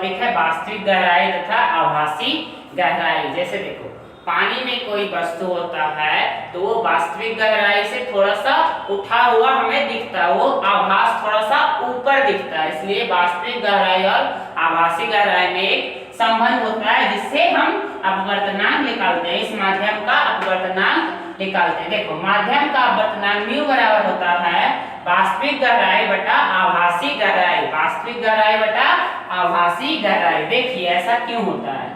Topic है वास्तविक गहराई तथा आभासी गहराई। जैसे देखो पानी में कोई वस्तु होता है तो वो वास्तविक गहराई से थोड़ा सा उठा हुआ हमें दिखता है, वो आभास थोड़ा सा ऊपर दिखता है, इसलिए वास्तविक गहराई और आभासी गहराई में एक संबंध होता है जिससे हम अपवर्तनांक निकालते हैं। इस माध्यम का अपवर्तनांक निकालते हैं। देखो माध्यम का अपवर्तनांक म्यू बराबर होता है वास्तविक गहराई बटा आभासी गहराई, वास्तविक गहराई बटा आभासी गहराई। देखिए ऐसा क्यों होता है,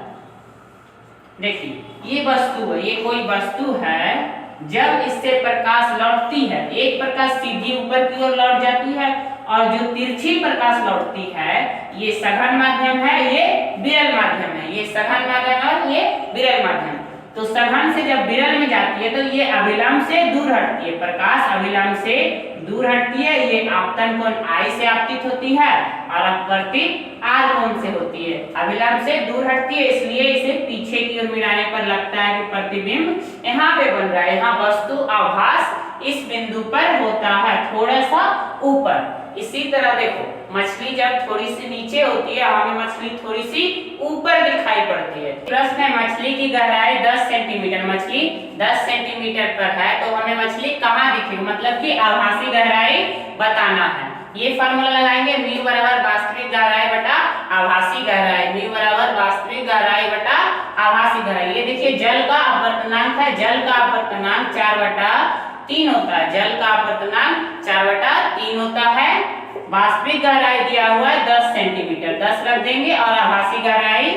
देखिए ये वस्तु है, ये कोई वस्तु है, जब इससे प्रकाश लौटती है, एक प्रकाश सीधी ऊपर की ओर लौट जाती है और जो तिरछी प्रकाश लौटती है ये सघन माध्यम है, ये विरल माध्यम है, ये सघन माध्यम और ये विरल माध्यम। तो सघन से जब विरल में जाती है तो ये अभिलंब से दूर हटती है, प्रकाश अभिलंब से दूर हटती है, ये आपतन कोण I से आपतित होती है और अपवर्तित R कोण से होती है, अभिलंब से दूर हटती है, इसलिए इसे पीछे की ओर मिलाने पर लगता है कि प्रतिबिंब यहाँ पे बन रहा है। यहाँ वस्तु आभास इस बिंदु पर होता है, थोड़ा सा ऊपर। इसी तरह देखो मछली जब थोड़ी सी नीचे होती है हमें मछली थोड़ी सी ऊपर दिखाई पड़ती है। प्रश्न है मछली की गहराई 10 सेंटीमीटर, मछली 10 सेंटीमीटर पर है तो हमें मछली कहाँ दिखेगी, मतलब कि आभासी गहराई बताना है। ये फार्मूला लगाएंगे म्यू बराबर वास्तविक गहराई बटा आभासी गहराई, म्यू बराबर वास्तविक गहराई बटा आभासी गहराई। ये देखिए जल का अपवर्तनांक है, जल का अपवर्तनांक 4/3 होता है, जल का अपवर्तनांक 4/3 होता है। वास्तविक गहराई दिया हुआ है 10 सेंटीमीटर, 10 रख देंगे और आभासी गहराई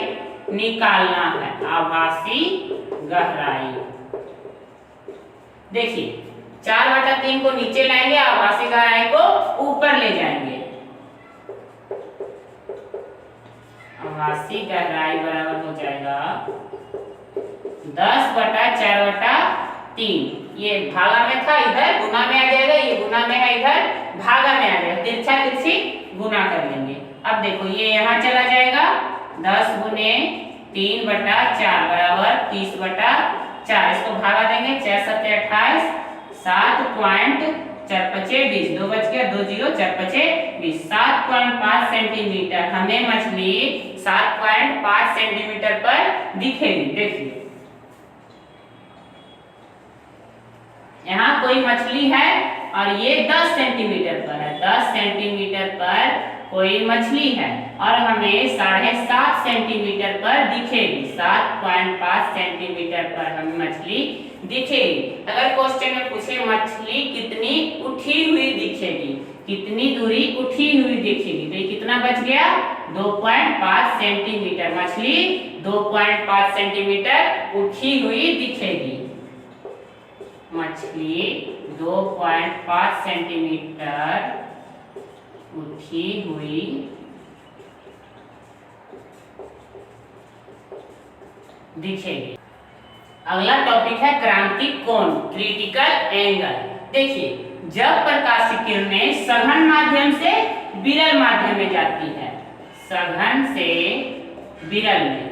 निकालना है, आभासी गहराई। देखिए 4/3 को नीचे लाएंगे, आभासी गहराई को ऊपर ले जाएंगे। आभासी गहराई बराबर हो जाएगा 10/4/3। ये भागा में था, इधर गुना में आ जाएगा, ये गुना में है, इधर भागा में आ जाएगा, तिरछा तिरछी गुना कर लेंगे। अब देखो ये यहाँ चला जाएगा, 10 गुने 3/4 बराबर 30/4। इसको भागा देंगे, 4 7 28, 7.425, 2 बच गया, 2 0, 4 5 20, 7.5 सेंटीमीटर हमें मछली 7.5 सेंटीमीटर पर दिखेगी। देखिए यहाँ कोई मछली है और ये 10 सेंटीमीटर पर है, 10 सेंटीमीटर पर कोई मछली है और हमें 7.5 सेंटीमीटर पर दिखेगी, 7.5 सेंटीमीटर पर हमें मछली दिखेगी। अगर क्वेश्चन में पूछे मछली कितनी उठी हुई दिखेगी, कितनी दूरी उठी हुई दिखेगी, तो ये कितना बच गया 2.5 सेंटीमीटर, मछली 2.5 सेंटीमीटर उठी हुई दिखेगी, मछली 2.5 सेंटीमीटर उठी हुई दिखेगी। अगला टॉपिक है क्रांतिक कोण, क्रिटिकल एंगल। देखिए जब प्रकाशित किरणें सघन माध्यम से विरल माध्यम में जाती है, सघन से विरल में,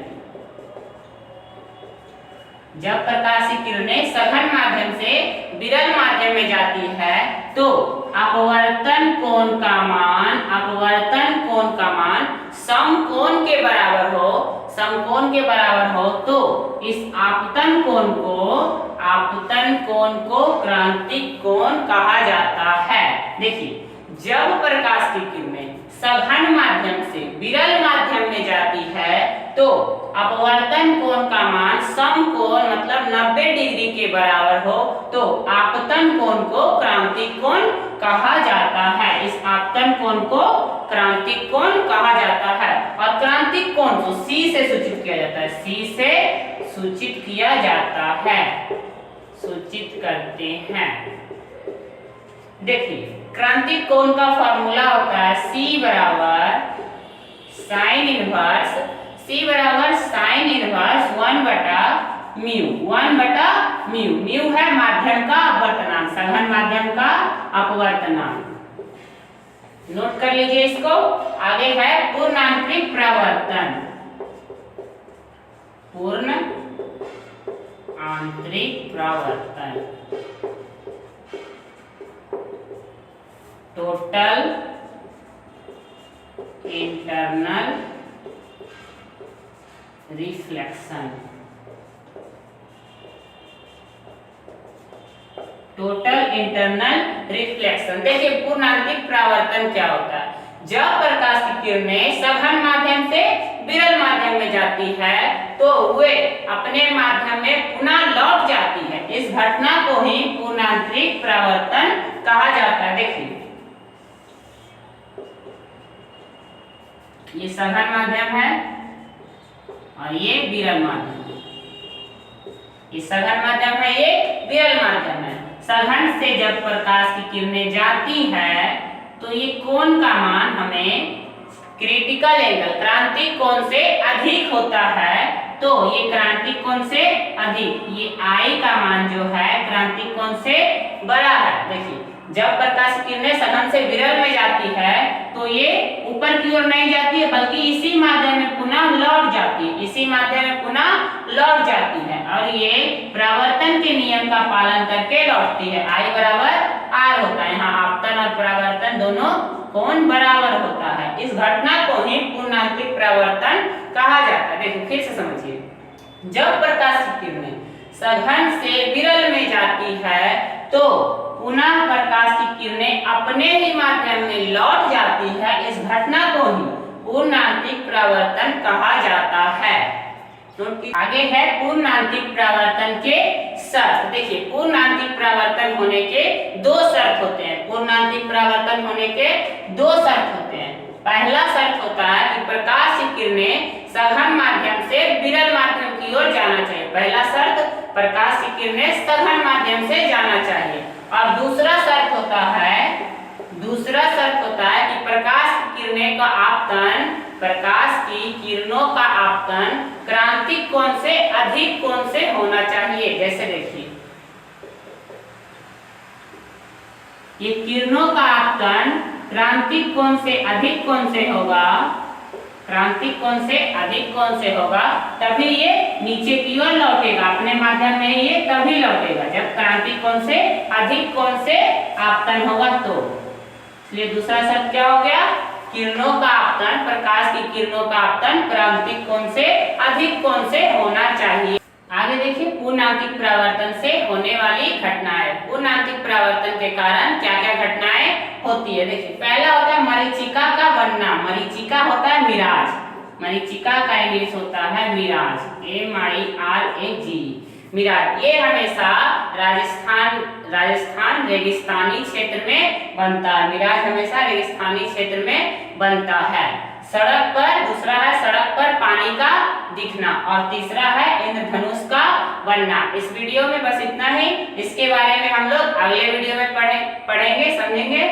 जब प्रकाशित किरणें सघन माध्यम से विरल माध्यम में जाती है तो अपवर्तन कोण का मान, अपवर्तन कोण का मान समकोण के बराबर हो, समकोण के बराबर हो तो इस आपतन कोण को क्रांतिक कोण कहा जाता है। देखिए जब प्रकाश की किरणें सघन माध्यम से विरल माध्यम में जाती है तो अपवर्तन कोण का मान समकोण मतलब 90 डिग्री के बराबर हो तो आपतन कोण को क्रांतिक कोण कहा जाता है। इस आपतन कोण को क्रांतिक कोण कहा जाता है और क्रांतिक कोण को C से सूचित किया जाता है, C से सूचित किया जाता है, सूचित करते हैं। देखिए क्रांतिक कोण का फॉर्मूला होता है C बराबर साइन इनवर्स, C बराबर साइन इनवर्स 1/म्यू, 1/म्यू। म्यू है माध्यम का अपवर्तनांक, सघन माध्यम का अपवर्तनांक, नोट कर लीजिए इसको। आगे है पूर्ण आंतरिक प्रवर्तन, पूर्ण आंतरिक प्रवर्तन, total internal reflection. Total internal reflection. देखिए पूर्णांतिक परावर्तन क्या होता है? जब प्रकाश की किरणें सघन माध्यम से विरल माध्यम में जाती है तो वे अपने माध्यम में पुनः लौट जाती है। इस घटना को ही पूर्णांतरिक परावर्तन कहा जाता है। देखिए ये सघन माध्यम है और ये विरल माध्यम है। ये सघन माध्यम है, ये विरल माध्यम है। सघन से जब प्रकाश की किरणें जाती है तो ये कोण का मान हमें क्रिटिकल एंगल क्रांतिक कोण से अधिक होता है। तो ये क्रांतिक कोण से अधिक, ये I का मान जो है क्रांतिक कोण से बड़ा है। देखिए जब प्रकाश की किरणें सघन से विरल में जाती है तो ये ऊपर की ओर नहीं जाती है बल्कि इसी माध्यम में पुनः लौट जाती है, इसी माध्यम में पुनः लौट जाती है और ये परावर्तन के नियम का पालन करके लौटती है। I बराबर R होता है। यहाँ आपतन और परावर्तन दोनों कोण बराबर होता है। इस घटना को ही पूर्णांतिक परावर्तन कहा जाता है। देखो फिर से समझिए, जब प्रकाश की किरणें सघन से विरल में जाती है तो पुनः प्रकाश की किरणें अपने ही माध्यम में लौट जाती है। इस घटना को ही पूर्णांतिक परावर्तन कहा जाता है। तो आगे है पूर्णांतिक परावर्तन के शर्त। देखिए पूर्णांतिक परावर्तन होने के दो शर्त होते हैं। पूर्णांतिक परावर्तन होने के दो शर्त होते हैं। पहला शर्त होता है कि प्रकाश की किरणें सघन माध्यम से विरल माध्यम की ओर जाना चाहिए। पहला शर्त, प्रकाश की किरणें सघन माध्यम से जाना चाहिए। और दूसरा शर्त होता है कि प्रकाश की किरणें का आपतन, प्रकाश की किरणों का आपतन क्रांतिक कोण से अधिक कोण से होना चाहिए। जैसे देखिए ये किरणों का आपतन क्रांतिक कोण से अधिक कोण से होगा, क्रांतिक कोण से अधिक कोण से होगा, तभी ये नीचे की ओर लौटेगा, अपने माध्यम में ये तभी लौटेगा जब क्रांतिक कोण से अधिक कोण से आपतन होगा तो। इसलिए दूसरा शर्त क्या हो गया? किरणों का आपतन, प्रकाश की किरणों का आपतन क्रांतिक कोण से अधिक कोण से होना चाहिए। आगे देखिए पूर्णांतिक परावर्तन से होने वाली घटनाएं। पूर्णांतिक परावर्तन के कारण क्या क्या घटनाएं होती है? देखिए पहला होता है मरीचिका का बनना। मरीचिका होता है मिराज, मरीचिका का इंग्लिश होता है मिराज, MIRAG, मिराज। ये हमेशा राजस्थान रेगिस्तानी क्षेत्र में बनता है। मिराज हमेशा रेगिस्तानी क्षेत्र में बनता है। सड़क पर, दूसरा है सड़क पर पानी का दिखना और तीसरा है इंद्रधनुष का बनना। इस वीडियो में बस इतना ही। इसके बारे में हम लोग अगले वीडियो में पढ़ेंगे, समझेंगे।